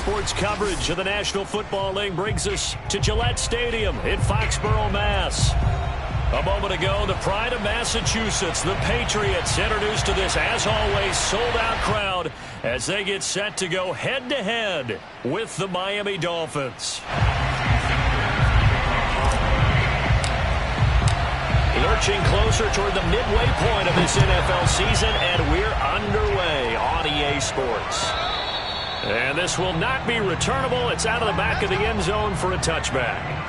Sports coverage of the National Football League brings us to Gillette Stadium in Foxborough, Mass. A moment ago, the pride of Massachusetts, the Patriots, introduced to this, as always, sold-out crowd as they get set to go head-to-head with the Miami Dolphins. Lurching closer toward the midway point of this NFL season, and we're underway on EA Sports. And this will not be returnable. It's out of the back of the end zone for a touchback.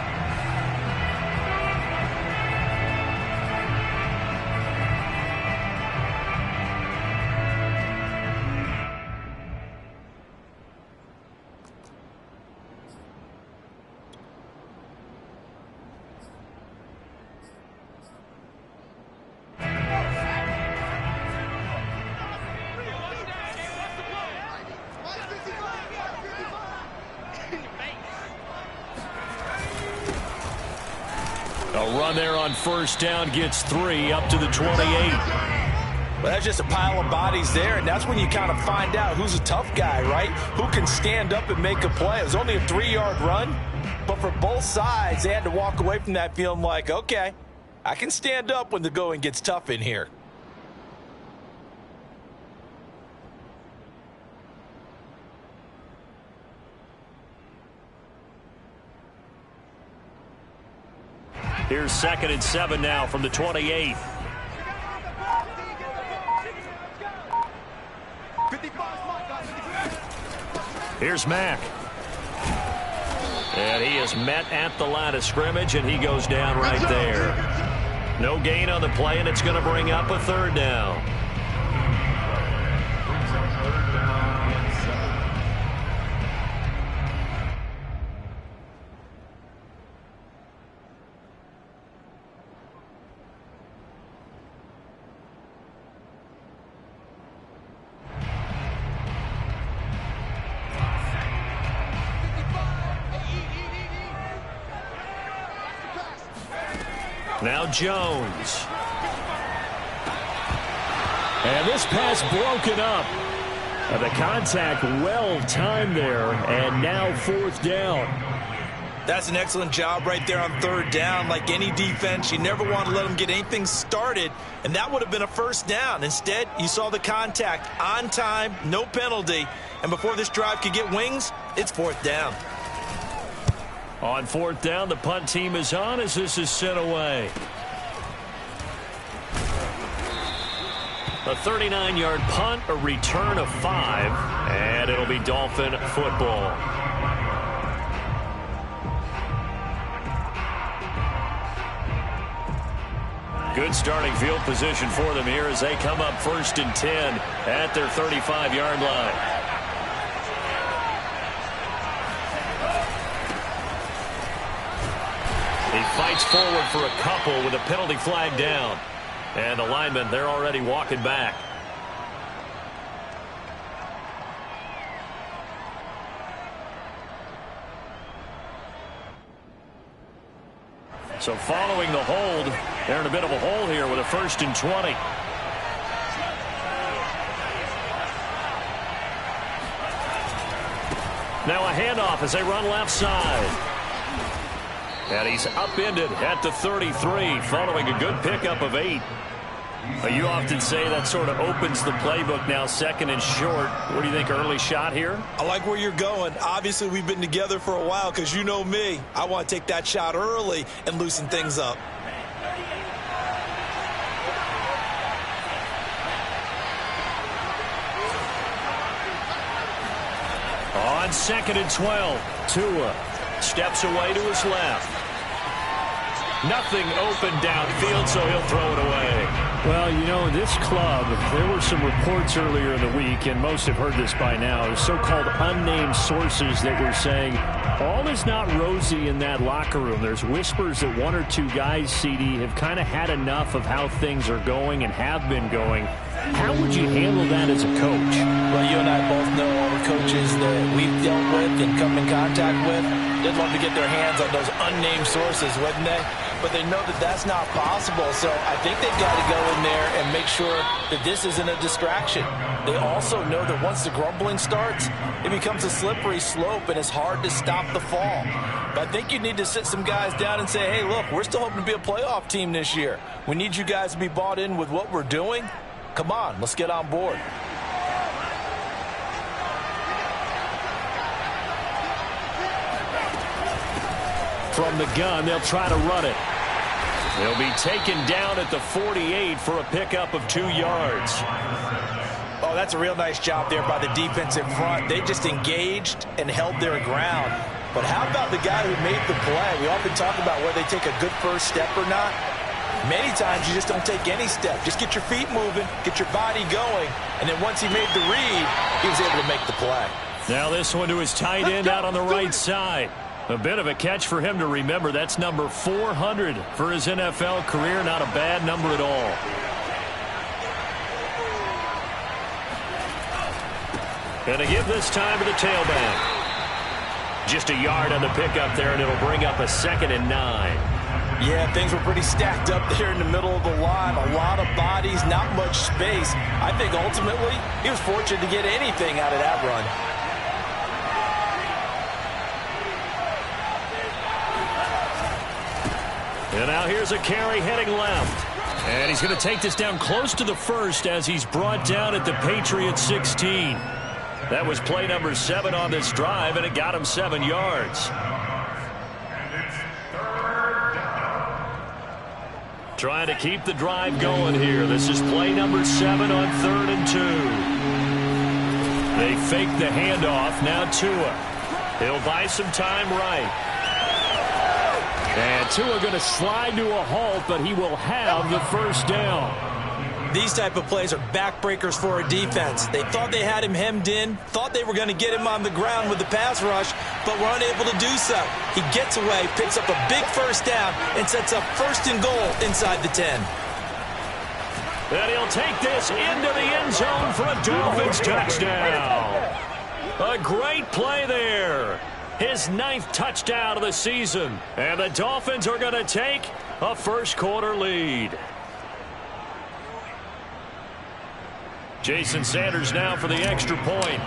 A run there on first down gets 3 up to the 28. Well, that's just a pile of bodies there, and that's when you kind of find out who's a tough guy, right? Who can stand up and make a play. It was only a 3-yard run, but for both sides, they had to walk away from that feeling like, okay, I can stand up when the going gets tough in here. Here's 2nd and 7 now from the 28. Here's Mack. And he is met at the line of scrimmage, and he goes down right there. No gain on the play, and it's going to bring up a 3rd down. Now Jones. And this pass broken up. The contact well timed there, and now 4th down. That's an excellent job right there on 3rd down. Like any defense, you never want to let them get anything started, and that would have been a 1st down. Instead, you saw the contact on time, no penalty, and before this drive could get wings, it's 4th down. On 4th down, the punt team is on as this is sent away. A 39-yard punt, a return of 5, and it'll be Dolphin football. Good starting field position for them here as they come up 1st and 10 at their 35-yard line. He fights forward for a couple with a penalty flag down. And the linemen, they're already walking back. So following the hold, they're in a bit of a hole here with a 1st and 20. Now a handoff as they run left side. And he's upended at the 33 following a good pickup of 8. You often say that sort of opens the playbook now, 2nd and short. What do you think, early shot here? I like where you're going. Obviously, we've been together for a while because you know me. I want to take that shot early and loosen things up. On 2nd and 12, Tua steps away to his left. Nothing open downfield, so he'll throw it away. Well, you know, this club, there were some reports earlier in the week, and most have heard this by now, so-called unnamed sources that were saying all is not rosy in that locker room. There's whispers that 1 or 2 guys, CD, have kind of had enough of how things are going and have been going. How would you handle that as a coach? Well, you and I both know all the coaches that we've dealt with and come in contact with. They'd love to get their hands on those unnamed sources, wouldn't they? but they know that that's not possible. So I think they've got to go in there and make sure that this isn't a distraction. They also know that once the grumbling starts, it becomes a slippery slope, and it's hard to stop the fall. But I think you need to sit some guys down and say, hey, look, we're still hoping to be a playoff team this year. We need you guys to be bought in with what we're doing. Come on, let's get on board. From the gun, they'll try to run it. They'll be taken down at the 48 for a pickup of 2 yards. Oh, that's a real nice job there by the defense in front. They just engaged and held their ground. But how about the guy who made the play? We often talk about whether they take a good first step or not. Many times you just don't take any step. Just get your feet moving, get your body going, and then once he made the read, he was able to make the play. Now this one to his tight end out on the right side. A bit of a catch for him to remember. That's number 400 for his NFL career. Not a bad number at all. Going to give this time to the tailback. Just a yard on the pickup there, and it'll bring up a 2nd and 9. Yeah, things were pretty stacked up there in the middle of the line. A lot of bodies, not much space. I think ultimately he was fortunate to get anything out of that run. And now here's a carry heading left. And he's going to take this down close to the first as he's brought down at the Patriots 16. That was play number 7 on this drive, and it got him 7 yards. Trying to keep the drive going here. This is play number 7 on 3rd and 2. They fake the handoff. Now Tua. He'll buy some time right. And Tua going to slide to a halt, but he will have the first down. These type of plays are backbreakers for a defense. They thought they had him hemmed in, thought they were going to get him on the ground with the pass rush, but were unable to do so. He gets away, picks up a big first down, and sets up 1st and goal inside the 10. And he'll take this into the end zone for a Dolphins touchdown. A great play there. His 9th touchdown of the season. And the Dolphins are going to take a first-quarter lead. Jason Sanders now for the extra point.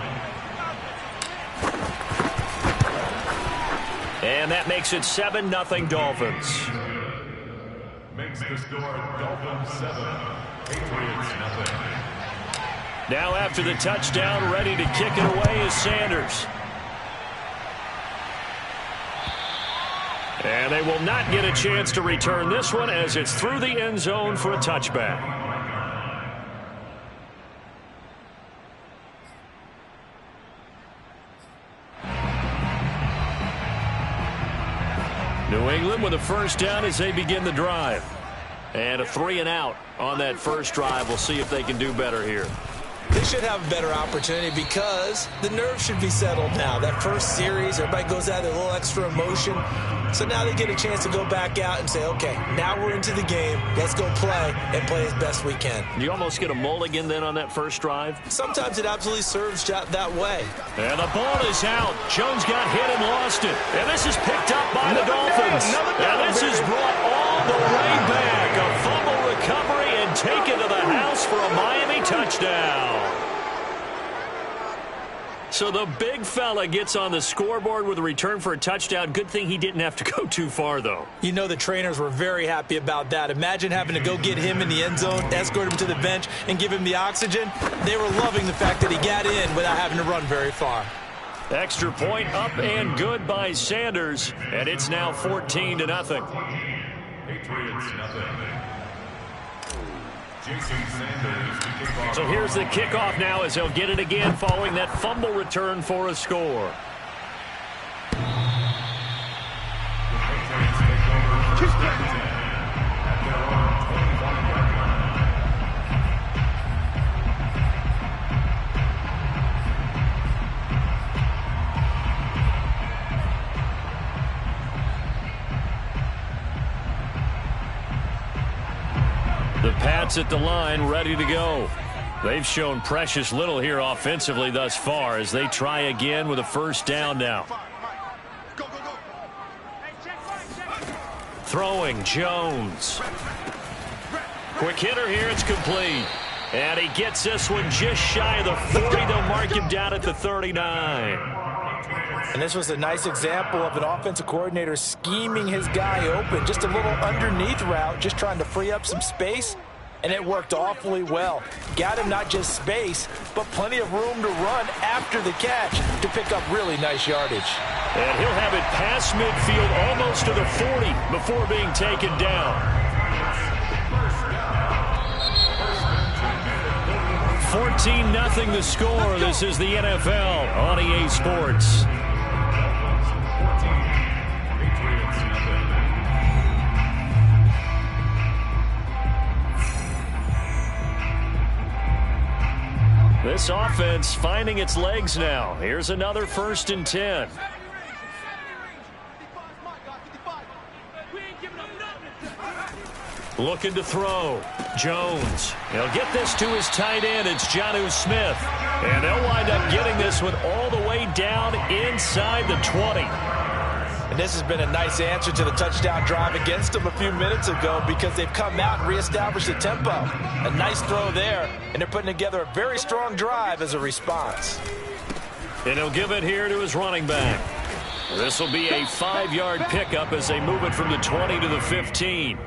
And that makes it 7-0 Dolphins. Makes the score Dolphins 7, Patriots 0. Now after the touchdown, ready to kick it away is Sanders. And they will not get a chance to return this one as it's through the end zone for a touchback. New England with a first down as they begin the drive. And a 3 and out on that first drive. We'll see if they can do better here. They should have a better opportunity because the nerves should be settled now. That first series, everybody goes out with a little extra emotion. So now they get a chance to go back out and say, okay, now we're into the game. Let's go play and play as best we can. You almost get a mulligan then on that first drive? Sometimes it absolutely serves that way. And the ball is out. Jones got hit and lost it. And this is picked up by the Dolphins. And this is brought all the way back. A fumble recovery and taken to the house for a Miami touchdown. So the big fella gets on the scoreboard with a return for a touchdown. Good thing he didn't have to go too far, though. You know the trainers were very happy about that. Imagine having to go get him in the end zone, escort him to the bench, and give him the oxygen. They were loving the fact that he got in without having to run very far. Extra point up and good by Sanders, and it's now 14-0. Patriots 0. Jason Sanders to kick off. So here's the kickoff now as they'll get it again following that fumble return for a score. The Patriots take over first and 10 at their own 21-yard The Pats at the line, ready to go. They've shown precious little here offensively thus far as they try again with a first down now. Throwing, Jones. Quick hitter here, it's complete. And he gets this one just shy of the 40. They'll mark him down at the 39. And this was a nice example of an offensive coordinator scheming his guy open. Just a little underneath route, just trying to free up some space. And it worked awfully well. Got him not just space, but plenty of room to run after the catch to pick up really nice yardage. And he'll have it past midfield almost to the 40 before being taken down. 14-0 the score. This is the NFL on EA Sports. This offense finding its legs now. Here's another 1st and 10. Looking to throw. Jones. He'll get this to his tight end. It's Jonnu Smith. And they'll wind up getting this one all the way down inside the 20. And this has been a nice answer to the touchdown drive against them a few minutes ago because they've come out and reestablished the tempo. A nice throw there, and they're putting together a very strong drive as a response. And he'll give it here to his running back. This will be a 5-yard pickup as they move it from the 20 to the 15.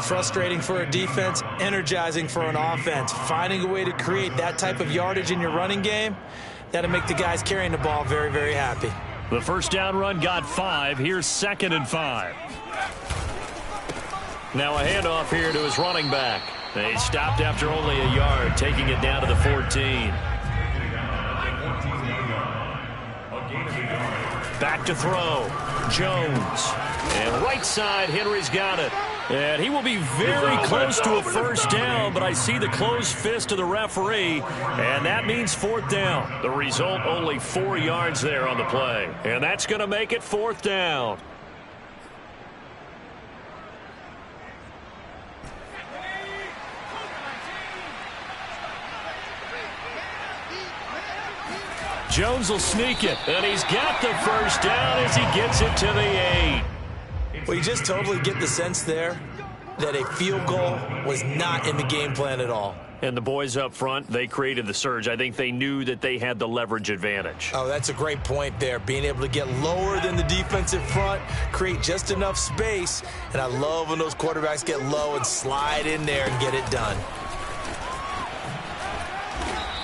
Frustrating for a defense, energizing for an offense. Finding a way to create that type of yardage in your running game, that'll make the guys carrying the ball very, very happy. The first down run got 5. Here's 2nd and 5. Now a handoff here to his running back. They stopped after only a yard, taking it down to the 14. Back to throw. Jones. And right side, Henry's got it. And he will be very close to a first down, but I see the closed fist of the referee, and that means 4th down. The result, only 4 yards there on the play. And that's going to make it 4th down. Jones will sneak it, and he's got the first down as he gets it to the 8. Well, you just totally get the sense there that a field goal was not in the game plan at all. And the boys up front, they created the surge. I think they knew that they had the leverage advantage. Oh, that's a great point there. Being able to get lower than the defensive front, create just enough space. And I love when those quarterbacks get low and slide in there and get it done.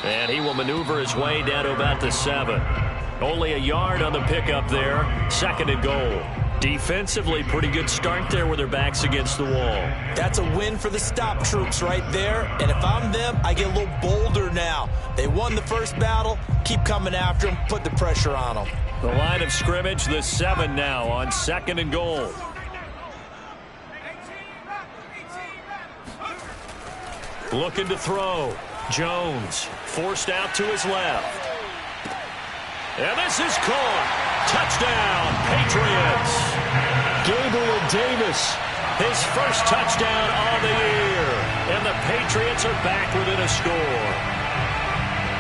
And he will maneuver his way down to about the 7. Only a yard on the pickup there. 2nd and goal. Defensively, pretty good start there with their backs against the wall. That's a win for the stop troops right there. And if I'm them, I get a little bolder now. They won the first battle. Keep coming after them. Put the pressure on them. The line of scrimmage, the 7 now on 2nd and goal. Looking to throw. Jones forced out to his left. And this is caught. Touchdown, Patriots. Gabriel Davis, his first touchdown on the year. And the Patriots are back within a score.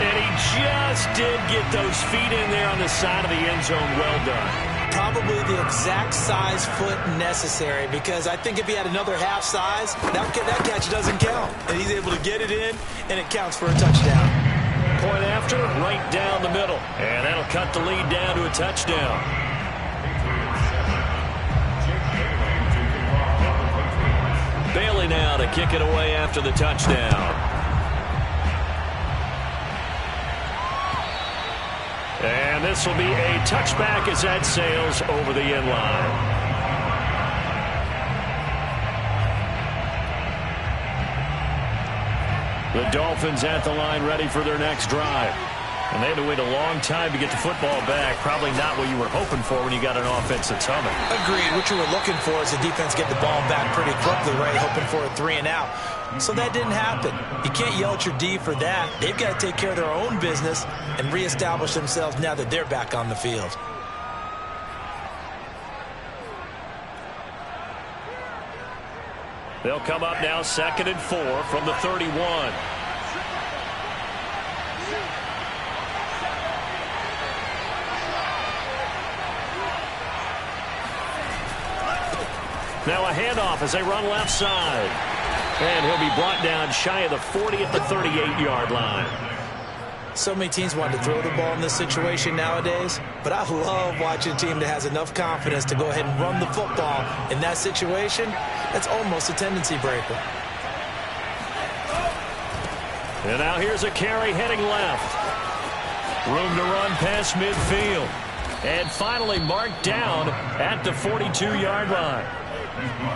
And he just did get those feet in there on the side of the end zone. Well done. Probably the exact size foot necessary, because I think if he had another half size, that catch doesn't count. And he's able to get it in, and it counts for a touchdown. Point after, right down the middle. And that'll cut the lead down to a touchdown. Bailey now to kick it away after the touchdown. And this will be a touchback as that sails over the end line. The Dolphins at the line ready for their next drive. And they had to wait a long time to get the football back. Probably not what you were hoping for when you got an offense that's humming. Agreed. What you were looking for is the defense get the ball back pretty quickly, right? Hoping for a 3 and out. So that didn't happen. You can't yell at your D for that. They've got to take care of their own business and reestablish themselves now that they're back on the field. They'll come up now 2nd and 4 from the 31. Now a handoff as they run left side. And he'll be brought down shy of the 40 at the 38-yard line. So many teams want to throw the ball in this situation nowadays, but I love watching a team that has enough confidence to go ahead and run the football in that situation. That's almost a tendency breaker. And now here's a carry heading left. Room to run past midfield. And finally marked down at the 42-yard line.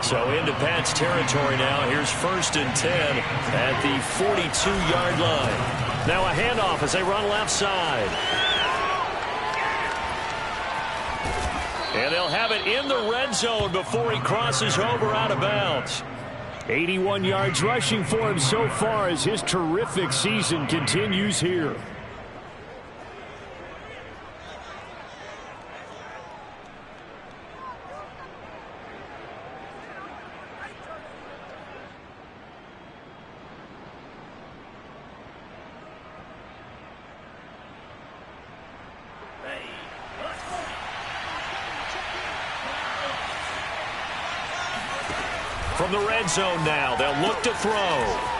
So into Pat's territory now. Here's 1st and 10 at the 42-yard line. Now a handoff as they run left side. And they'll have it in the red zone before he crosses over out of bounds. 81 yards rushing for him so far as his terrific season continues here. From the red zone now, they'll look to throw.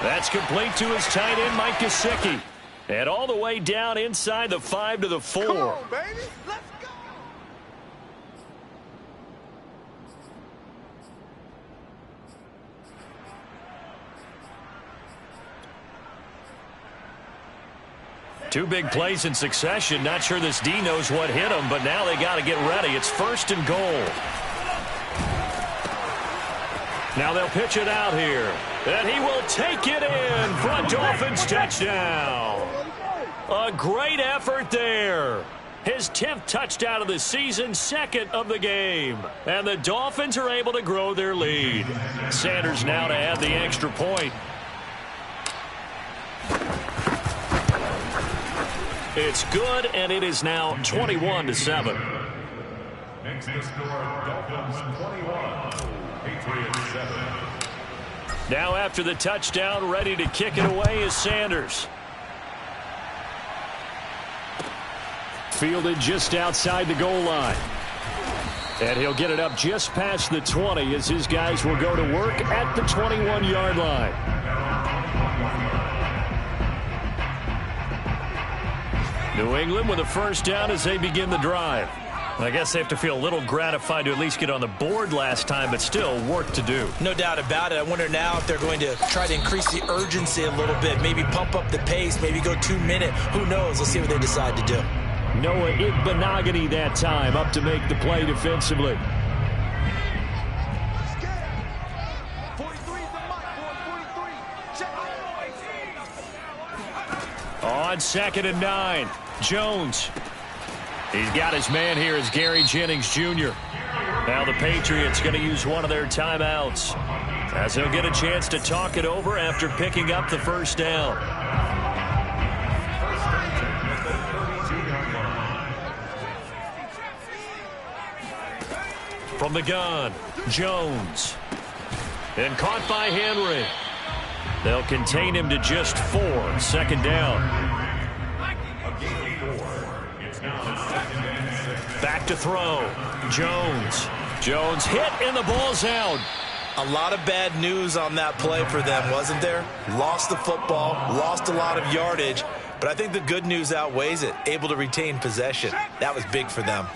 That's complete to his tight end, Mike Gesicki. And all the way down inside the 5 to the 4. Come on, baby. Let's go. Two big plays in succession. Not sure this D knows what hit him, but now they got to get ready. It's 1st and goal. Now they'll pitch it out here. And he will take it in for a Dolphins touchdown. A great effort there. His 10th touchdown of the season, 2nd of the game. And the Dolphins are able to grow their lead. Sanders now to add the extra point. It's good, and it is now 21-7. Makes the score Dolphins 21, Patriots 7. Now after the touchdown, ready to kick it away is Sanders. Fielded just outside the goal line. And he'll get it up just past the 20 as his guys will go to work at the 21-yard line. New England with a first down as they begin the drive. I guess they have to feel a little gratified to at least get on the board last time, but still work to do. No doubt about it. I wonder now if they're going to try to increase the urgency a little bit, maybe pump up the pace, maybe go 2 minute. Who knows? Let's see what they decide to do. Noah Igbenogany that time up to make the play defensively. On 2nd and 9, Jones. He's got his man here as Gary Jennings Jr. Now the Patriots going to use one of their timeouts as he'll get a chance to talk it over after picking up the first down. From the gun, Jones. And caught by Henry. They'll contain him to just 4. 2nd down. Back to throw. Jones. Jones hit and the ball's out. A lot of bad news on that play for them, wasn't there? Lost the football, lost a lot of yardage, but I think the good news outweighs it. Able to retain possession. That was big for them.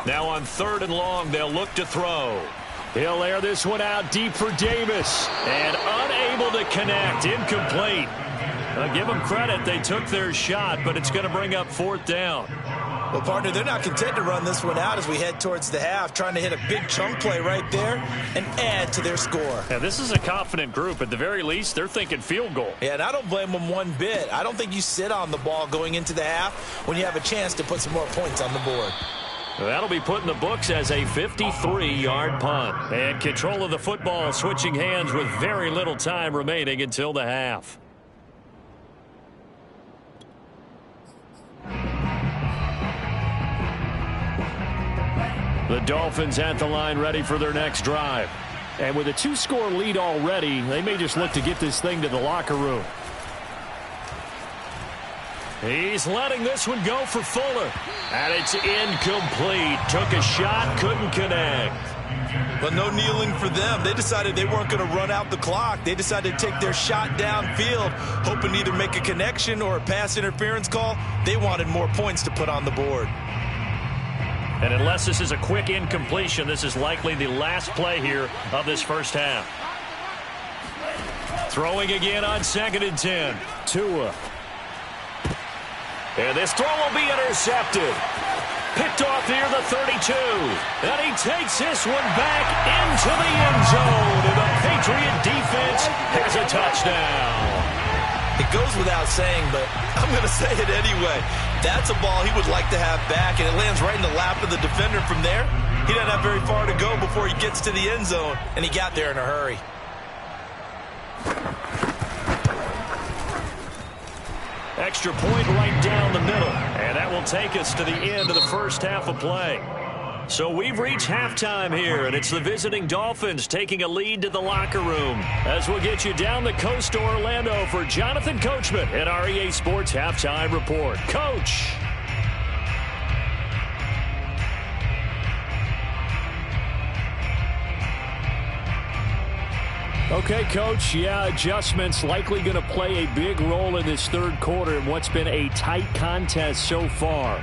Now on 3rd and long, they'll look to throw. He'll air this one out deep for Davis. And unable to connect. Incomplete. Give them credit. They took their shot, but it's going to bring up 4th down. Well, partner, they're not content to run this one out as we head towards the half, trying to hit a big chunk play right there and add to their score. Yeah, this is a confident group. At the very least, they're thinking field goal. Yeah, and I don't blame them one bit. I don't think you sit on the ball going into the half when you have a chance to put some more points on the board. That'll be put in the books as a 53-yard punt. And control of the football switching hands with very little time remaining until the half. The Dolphins at the line ready for their next drive. And with a 2-score lead already, they may just look to get this thing to the locker room. He's letting this one go for Fuller. And it's incomplete. Took a shot, couldn't connect. But no kneeling for them. They decided they weren't going to run out the clock. They decided to take their shot downfield, hoping to either make a connection or a pass interference call. They wanted more points to put on the board. And unless this is a quick incompletion, this is likely the last play here of this first half. Throwing again on 2nd and 10. Tua. And this throw will be intercepted. Picked off near the 32. And he takes this one back into the end zone. And the Patriot defense has a touchdown. It goes without saying, but I'm going to say it anyway. That's a ball he would like to have back, and it lands right in the lap of the defender from there. He doesn't have very far to go before he gets to the end zone, and he got there in a hurry. Extra point right down the middle. And that will take us to the end of the first half of play. So we've reached halftime here, and it's the visiting Dolphins taking a lead to the locker room. As we'll get you down the coast to Orlando for Jonathan Coachman at our EA Sports Halftime Report. Coach. Okay, Coach, yeah, adjustments likely going to play a big role in this third quarter in what's been a tight contest so far.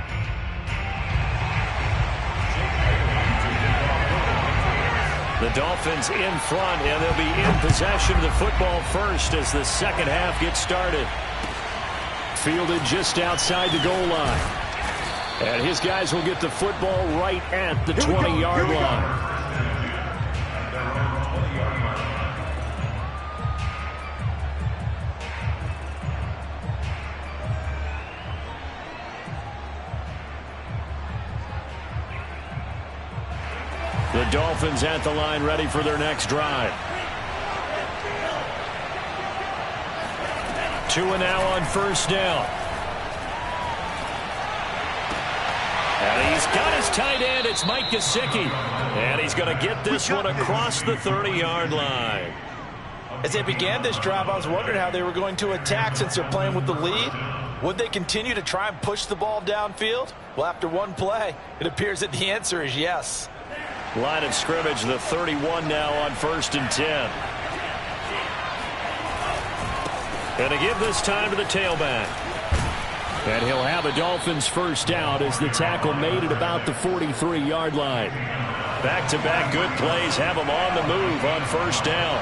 The Dolphins in front, and they'll be in possession of the football first as the second half gets started. Fielded just outside the goal line. And his guys will get the football right at the 20-yard line. The Dolphins at the line, ready for their next drive. Tua now on first down. And he's got his tight end. It's Mike Gesicki. And he's going to get this one across the 30-yard line. As they began this drive, I was wondering how they were going to attack since they're playing with the lead. Would they continue to try and push the ball downfield? Well, after one play, it appears that the answer is yes. Line of scrimmage, the 31 now on 1st and 10. And to give this time to the tailback. And he'll have a Dolphins first down as the tackle made at about the 43-yard line. Back-to-back good plays have him on the move on first down.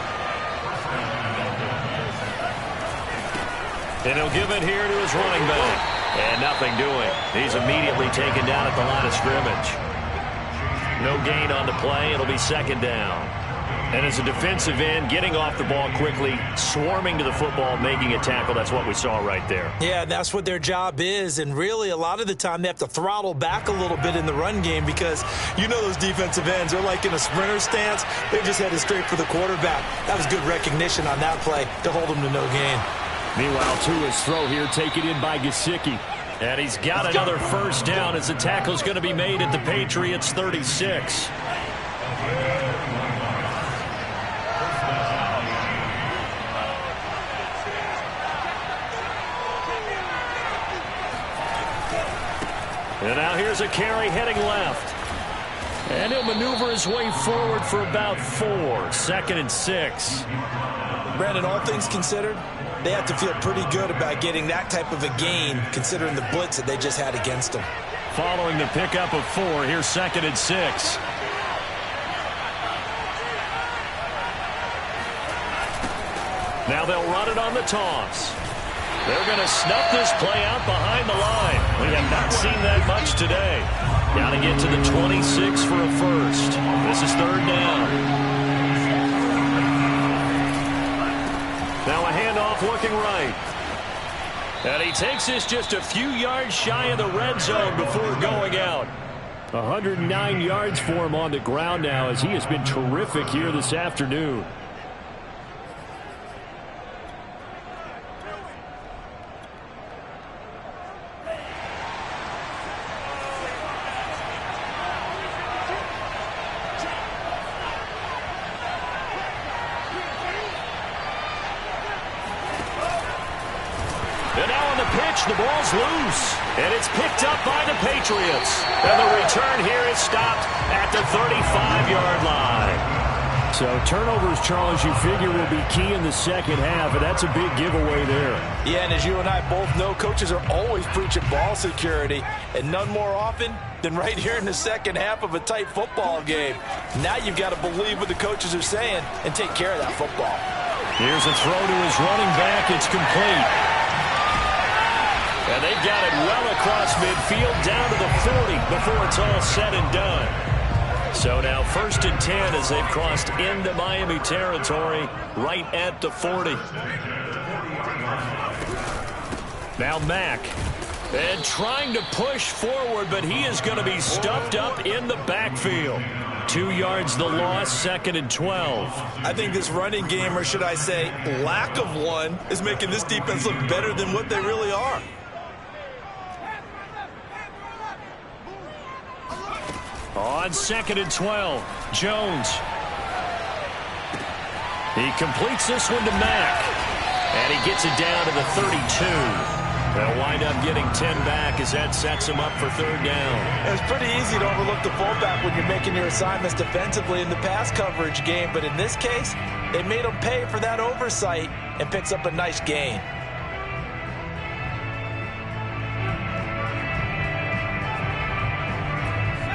And he'll give it here to his running back. And nothing doing. He's immediately taken down at the line of scrimmage. No gain on the play. It'll be second down. And as a defensive end, getting off the ball quickly, swarming to the football, making a tackle, that's what we saw right there. Yeah, that's what their job is. And really, a lot of the time, they have to throttle back a little bit in the run game because you know those defensive ends, they're like in a sprinter stance. They just headed straight for the quarterback. That was good recognition on that play to hold them to no gain. Meanwhile, Tua's throw here taken in by Gesicki. And he's got another first down as the tackle's going to be made at the Patriots' 36. And now here's a carry heading left. And he'll maneuver his way forward for about 4. 2nd and 6. Brandon, all things considered, they have to feel pretty good about getting that type of a gain considering the blitz that they just had against them. Following the pickup of 4, here's 2nd and 6. Now they'll run it on the toss. They're going to snuff this play out behind the line. We have not seen that much today. Got to get to the 26 for a first. This is 3rd down. Now a handoff looking right. And he takes this just a few yards shy of the red zone before going out. 109 yards for him on the ground now as he has been terrific here this afternoon. And now on the pitch, the ball's loose. And it's picked up by the Patriots. And the return here is stopped at the 35-yard line. So turnovers, Charles, you figure will be key in the second half, and that's a big giveaway there. Yeah, and as you and I both know, coaches are always preaching ball security, and none more often than right here in the second half of a tight football game. Now you've got to believe what the coaches are saying and take care of that football. Here's a throw to his running back. It's complete. And they got it well across midfield down to the 40 before it's all said and done. So now 1st and 10 as they've crossed into Miami territory right at the 40. Now Mack. And trying to push forward, but he is going to be stuffed up in the backfield. 2 yards the loss, 2nd and 12. I think this running game, or should I say lack of one, is making this defense look better than what they really are. On 2nd and 12, Jones. He completes this one to Mack. And he gets it down to the 32. They'll wind up getting 10 back as that sets him up for 3rd down. It's pretty easy to overlook the fullback when you're making your assignments defensively in the pass coverage game. But in this case, they made him pay for that oversight and picks up a nice gain.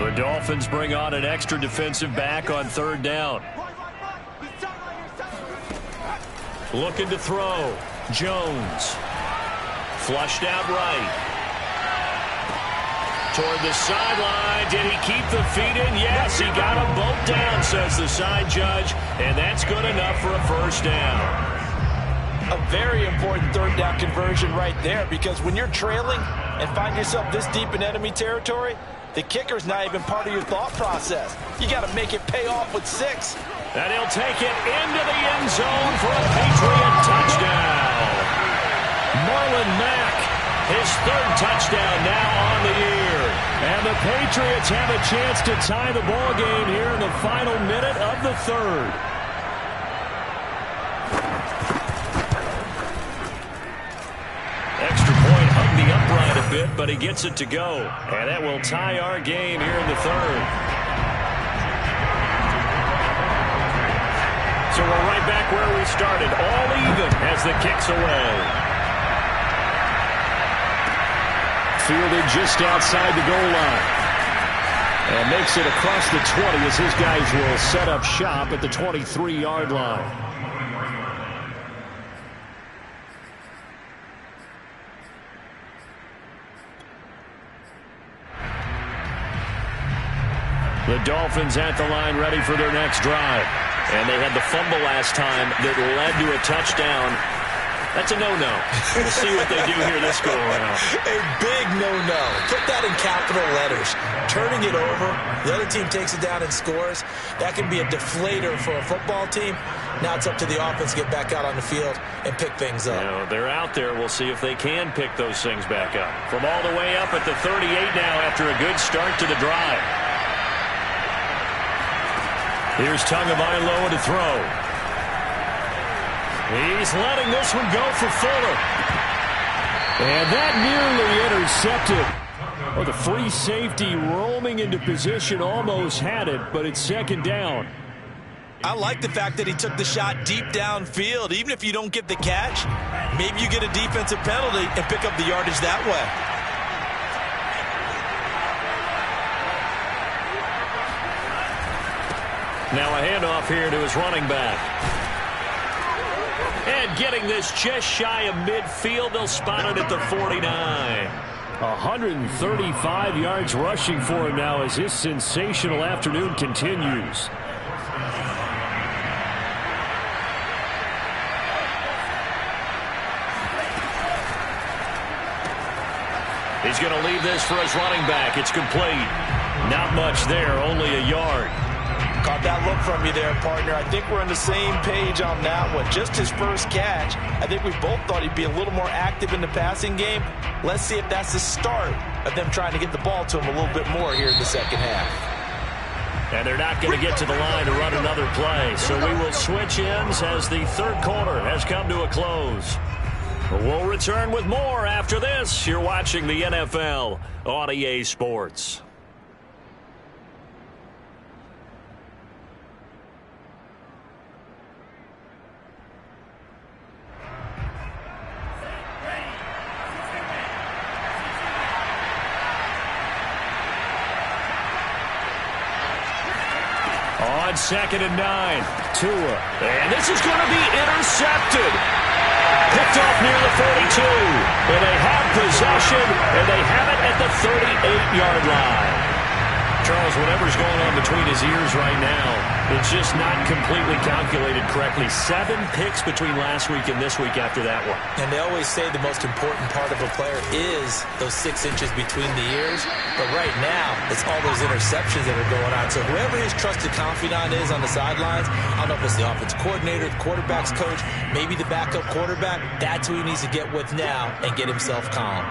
The Dolphins bring on an extra defensive back on 3rd down. Looking to throw. Jones. Flushed out right. Toward the sideline. Did he keep the feet in? Yes, he got them both down, says the side judge. And that's good enough for a 1st down. A very important 3rd down conversion right there, because when you're trailing and find yourself this deep in enemy territory, the kicker's not even part of your thought process. You got to make it pay off with 6. And he'll take it into the end zone for a Patriot touchdown. Marlon Mack, his 3rd touchdown now on the year. And the Patriots have a chance to tie the ball game here in the final minute of the 3rd. Extra point hung the upright a bit, but he gets it to go. And that will tie our game here in the 3rd. So we're right back where we started, all even as the kick's away. Fielded just outside the goal line. And makes it across the 20 as his guys will set up shop at the 23-yard line. The Dolphins at the line ready for their next drive. And they had the fumble last time that led to a touchdown. That's a no-no. We'll see what they do here this go-around. A big no-no. Put that in capital letters. Turning it over, the other team takes it down and scores. That can be a deflator for a football team. Now it's up to the offense to get back out on the field and pick things up. You know, they're out there. We'll see if they can pick those things back up. From all the way up at the 38 now after a good start to the drive. Here's Tagovailoa to throw. He's letting this one go for Fuller. And that nearly intercepted. Oh, the free safety roaming into position almost had it, but it's 2nd down. I like the fact that he took the shot deep downfield. Even if you don't get the catch, maybe you get a defensive penalty and pick up the yardage that way. Now a handoff here to his running back. And getting this just shy of midfield, they'll spot it at the 49. 135 yards rushing for him now as his sensational afternoon continues. He's going to leave this for his running back. It's complete. Not much there, only a yard. Caught that look from you there, partner. I think we're on the same page on that one. Just his first catch. I think we both thought he'd be a little more active in the passing game. Let's see if that's the start of them trying to get the ball to him a little bit more here in the second half. And they're not going to get to the line to run another play. So we will switch ends as the 3rd quarter has come to a close. We'll return with more after this. You're watching the NFL on EA Sports. On 2nd and 9, Tua. And this is going to be intercepted. Picked off near the 42. And they have possession, and they have it at the 38-yard line. Charles, whatever's going on between his ears right now, it's just not completely calculated correctly. 7 picks between last week and this week after that one. And they always say the most important part of a player is those 6 inches between the ears. But right now, it's all those interceptions that are going on. So whoever his trusted confidant is on the sidelines, I don't know if it's the offensive coordinator, the quarterback's coach, maybe the backup quarterback, that's who he needs to get with now and get himself calm.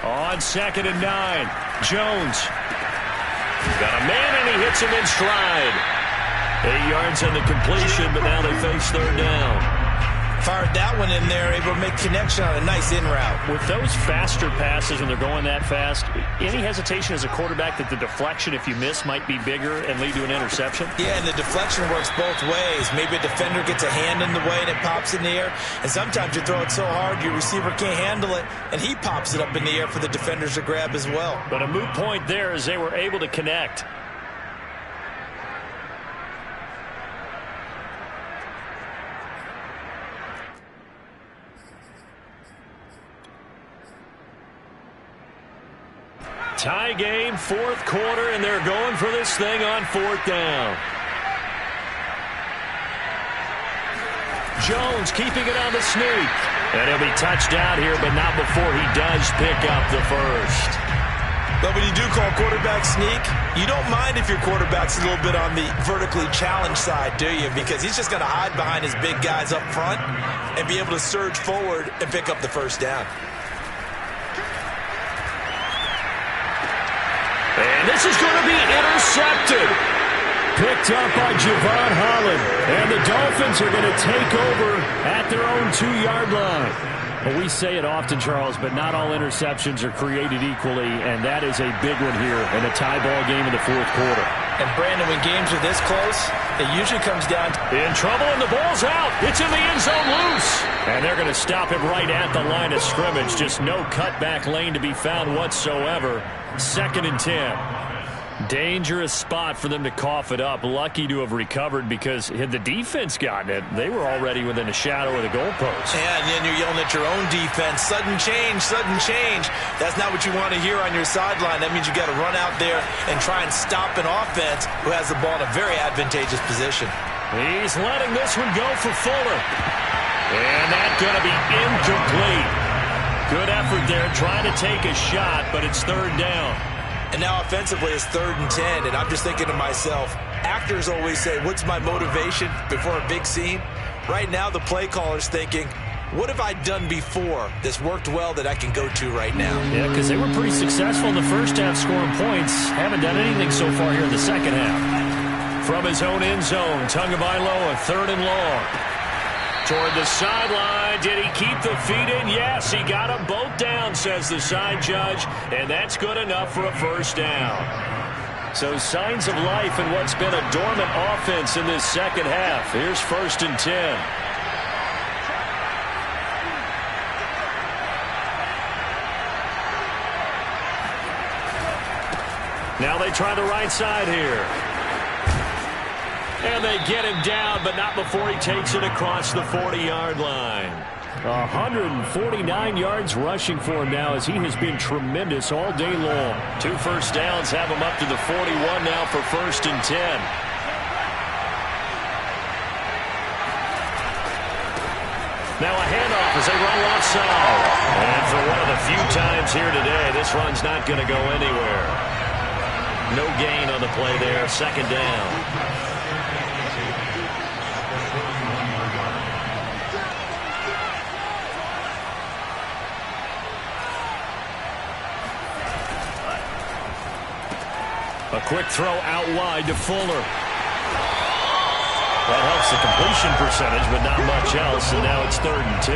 On 2nd and 9, Jones. Got a man, and he hits him in stride. 8 yards on the completion, but now they face 3rd down. Fired that one in there, able to make connection on a nice in route. With those faster passes, when they're going that fast, any hesitation as a quarterback that the deflection, if you miss, might be bigger and lead to an interception? Yeah, and the deflection works both ways. Maybe a defender gets a hand in the way and it pops in the air. And sometimes you throw it so hard your receiver can't handle it, and he pops it up in the air for the defenders to grab as well. But a moot point there as they were able to connect. Tie game, 4th quarter, and they're going for this thing on 4th down. Jones keeping it on the sneak. And he'll be touched out here, but not before he does pick up the first. But when you do call quarterback sneak, you don't mind if your quarterback's a little bit on the vertically challenged side, do you? Because he's just going to hide behind his big guys up front and be able to surge forward and pick up the first down. And this is going to be intercepted. Picked up by Javon Holland. And the Dolphins are going to take over at their own 2-yard line. Well, we say it often, Charles, but not all interceptions are created equally, and that is a big one here in a tie ball game in the 4th quarter. And, Brandon, when games are this close, it usually comes down to... In trouble, and the ball's out. It's in the end zone loose. And they're going to stop him right at the line of scrimmage. Just no cutback lane to be found whatsoever. 2nd and 10. Dangerous spot for them to cough it up. Lucky to have recovered because had the defense gotten it, they were already within a shadow of the goalpost. Yeah, and then you're yelling at your own defense. Sudden change, sudden change. That's not what you want to hear on your sideline. That means you got to run out there and try and stop an offense who has the ball in a very advantageous position. He's letting this one go for Fuller. And that's going to be incomplete. Good effort there trying to take a shot, but it's 3rd down. And now offensively it's 3rd and 10, and I'm just thinking to myself, actors always say, what's my motivation before a big scene? Right now the play caller's thinking, what have I done before that's worked well that I can go to right now? Yeah, because they were pretty successful in the first half scoring points. Haven't done anything so far here in the second half. From his own end zone, Tagovailoa, 3rd and long. Toward the sideline, did he keep the feet in? Yes, he got them both down, says the side judge, and that's good enough for a first down. So signs of life in what's been a dormant offense in this second half. Here's 1st and 10. Now they try the right side here. And they get him down, but not before he takes it across the 40-yard line. 149 yards rushing for him now as he has been tremendous all day long. 2 first downs have him up to the 41 now for 1st and 10. Now a handoff as they run left side. And for one of the few times here today, this run's not going to go anywhere. No gain on the play there. 2nd down. A quick throw out wide to Fuller. That helps the completion percentage, but not much else, and now it's 3rd and 10.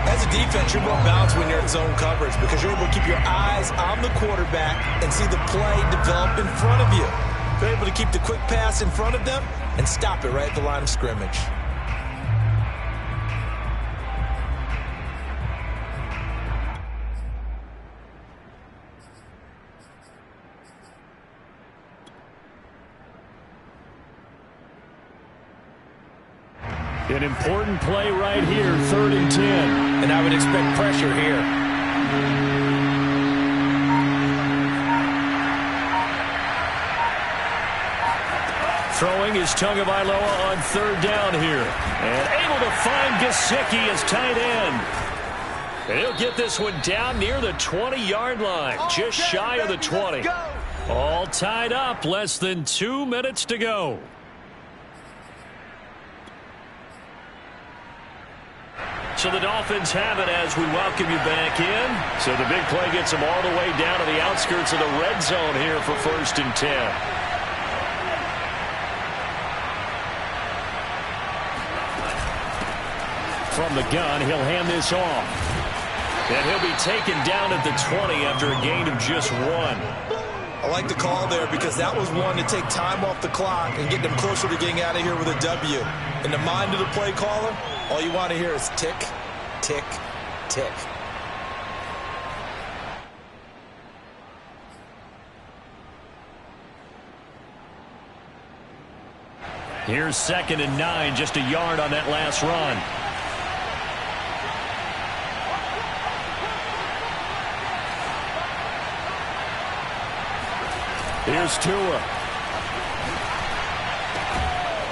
As a defense, you're more balanced when you're in zone coverage because you're able to keep your eyes on the quarterback and see the play develop in front of you. You're able to keep the quick pass in front of them and stop it right at the line of scrimmage. An important play right here, 3rd and 10. And I would expect pressure here. Throwing is Tagovailoa on 3rd down here. And able to find Gesicki as tight end. And he'll get this one down near the 20-yard line, just shy of the 20. All tied up, less than 2 minutes to go. So the Dolphins have it as we welcome you back in. So the big play gets them all the way down to the outskirts of the red zone here for 1st and 10. From the gun, he'll hand this off. And he'll be taken down at the 20 after a gain of just 1. I like the call there because that was one to take time off the clock and get them closer to getting out of here with a W. In the mind of the play caller, all you want to hear is tick, tick, tick. Here's 2nd and 9, just a yard on that last run. Here's Tua.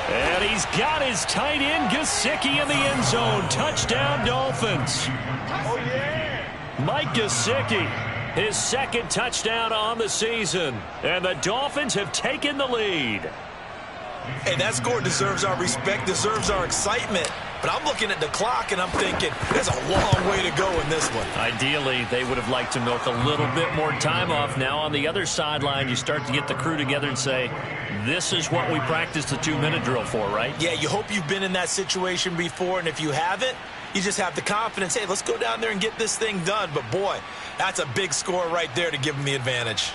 And he's got his tight end Gesicki in the end zone. Touchdown, Dolphins. Oh, yeah. Mike Gesicki, his 2nd touchdown on the season. And the Dolphins have taken the lead. Hey, that score deserves our respect, deserves our excitement. But I'm looking at the clock, and I'm thinking, there's a long way to go in this one. Ideally, they would have liked to milk a little bit more time off. Now, on the other sideline, you start to get the crew together and say, this is what we practiced the 2-minute drill for, right? Yeah, you hope you've been in that situation before, and if you haven't, you just have the confidence, hey, let's go down there and get this thing done. But, boy, that's a big score right there to give them the advantage.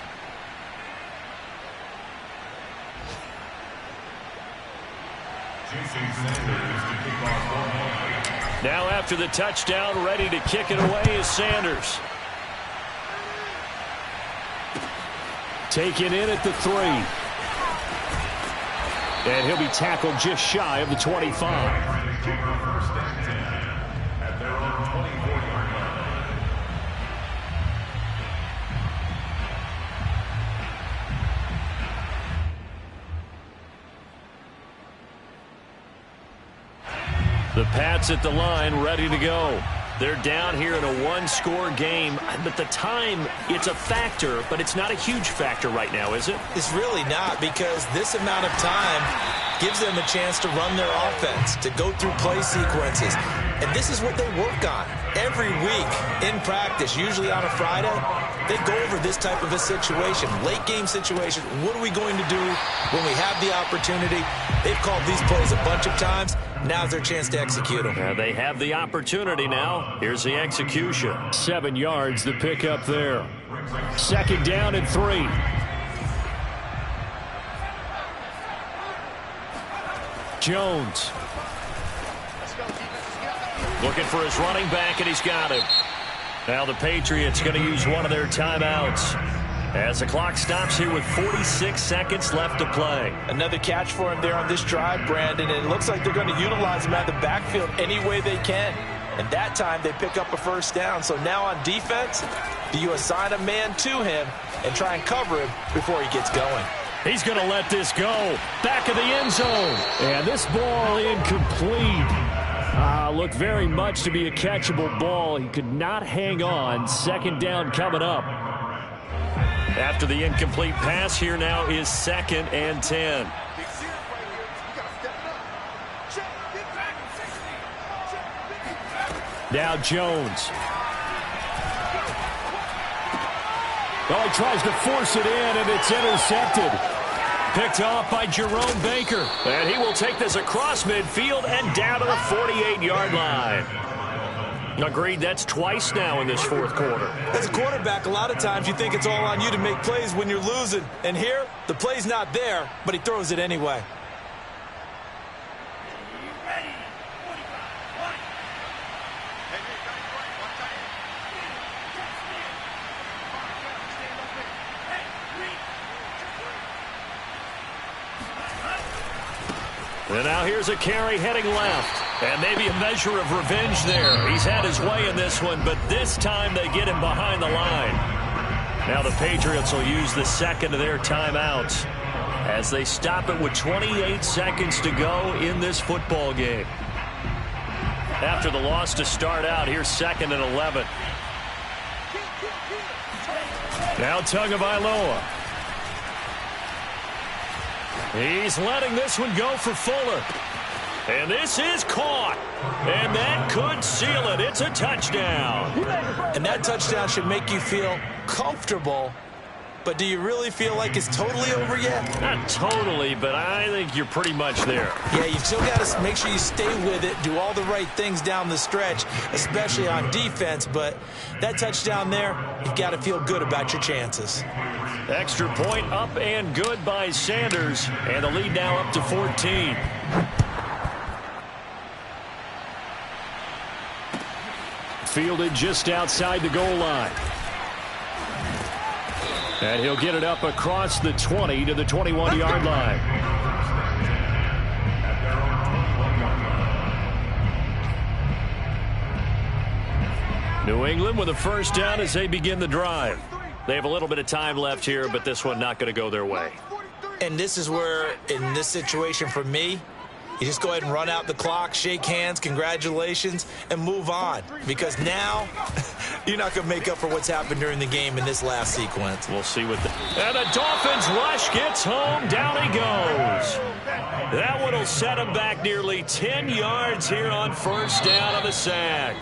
Now after the touchdown, ready to kick it away is Sanders. Taken in at the 3. And he'll be tackled just shy of the 25. The Pats at the line, ready to go. They're down here in a 1-score game, but the time, it's a factor, but it's not a huge factor right now, is it? It's really not, because this amount of time gives them a chance to run their offense, to go through play sequences. And this is what they work on every week in practice, usually on a Friday. They go over this type of a situation, late game situation. What are we going to do when we have the opportunity? They've called these plays a bunch of times. Now's their chance to execute them. They have the opportunity now. Here's the execution. 7 yards the pick up there. 2nd down and 3. Jones. Looking for his running back, and he's got him. Now the Patriots going to use one of their timeouts as the clock stops here with 46 seconds left to play. Another catch for him there on this drive, Brandon, and it looks like they're going to utilize him out of the backfield any way they can. And that time they pick up a 1st down. So now on defense, do you assign a man to him and try and cover him before he gets going? He's going to let this go. Back of the end zone. And this ball incomplete. Looked very much to be a catchable ball. He could not hang on. 2nd down coming up. After the incomplete pass, here now is 2nd and 10. Now Jones. Oh, he tries to force it in, and it's intercepted. Picked off by Jerome Baker. And he will take this across midfield and down to the 48-yard line. Agreed, that's twice now in this fourth quarter. As a quarterback, a lot of times you think it's all on you to make plays when you're losing. And here, the play's not there, but he throws it anyway. And now here's a carry heading left. And maybe a measure of revenge there. He's had his way in this one, but this time they get him behind the line. Now the Patriots will use the second of their timeouts as they stop it with 28 seconds to go in this football game. After the loss to start out, here's 2nd and 11. Now Tagovailoa. He's letting this one go for Fuller. And this is caught. And that could seal it. It's a touchdown. And that touchdown should make you feel comfortable. But do you really feel like it's totally over yet? Not totally, but I think you're pretty much there. Yeah, you've still got to make sure you stay with it, do all the right things down the stretch, especially on defense. But that touchdown there, you've got to feel good about your chances. Extra point up and good by Sanders. And the lead now up to 14. Fielded just outside the goal line. And he'll get it up across the 20 to the 21-yard line. New England with a first down as they begin the drive. They have a little bit of time left here, but this one not going to go their way. And this is where, in this situation for me, you just go ahead and run out the clock, shake hands, congratulations, and move on. Because now, you're not going to make up for what's happened during the game in this last sequence. We'll see what and the Dolphins rush gets home. Down he goes. That one will set him back nearly 10 yards here on first down on the sack.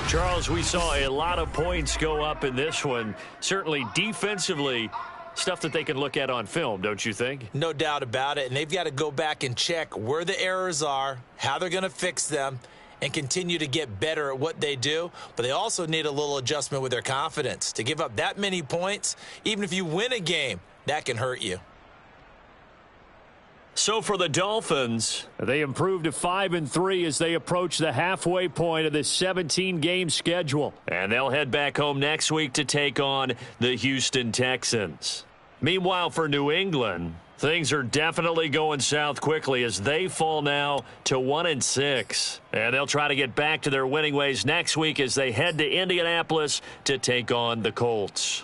Charles, we saw a lot of points go up in this one. Certainly defensively, stuff that they can look at on film, don't you think? No doubt about it. And they've got to go back and check where the errors are, how they're going to fix them, and continue to get better at what they do. But they also need a little adjustment with their confidence. To give up that many points, even if you win a game, that can hurt you. So for the Dolphins, they improved to 5-3 as they approach the halfway point of this 17-game schedule. And they'll head back home next week to take on the Houston Texans. Meanwhile, for New England, things are definitely going south quickly as they fall now to 1-6. And they'll try to get back to their winning ways next week as they head to Indianapolis to take on the Colts.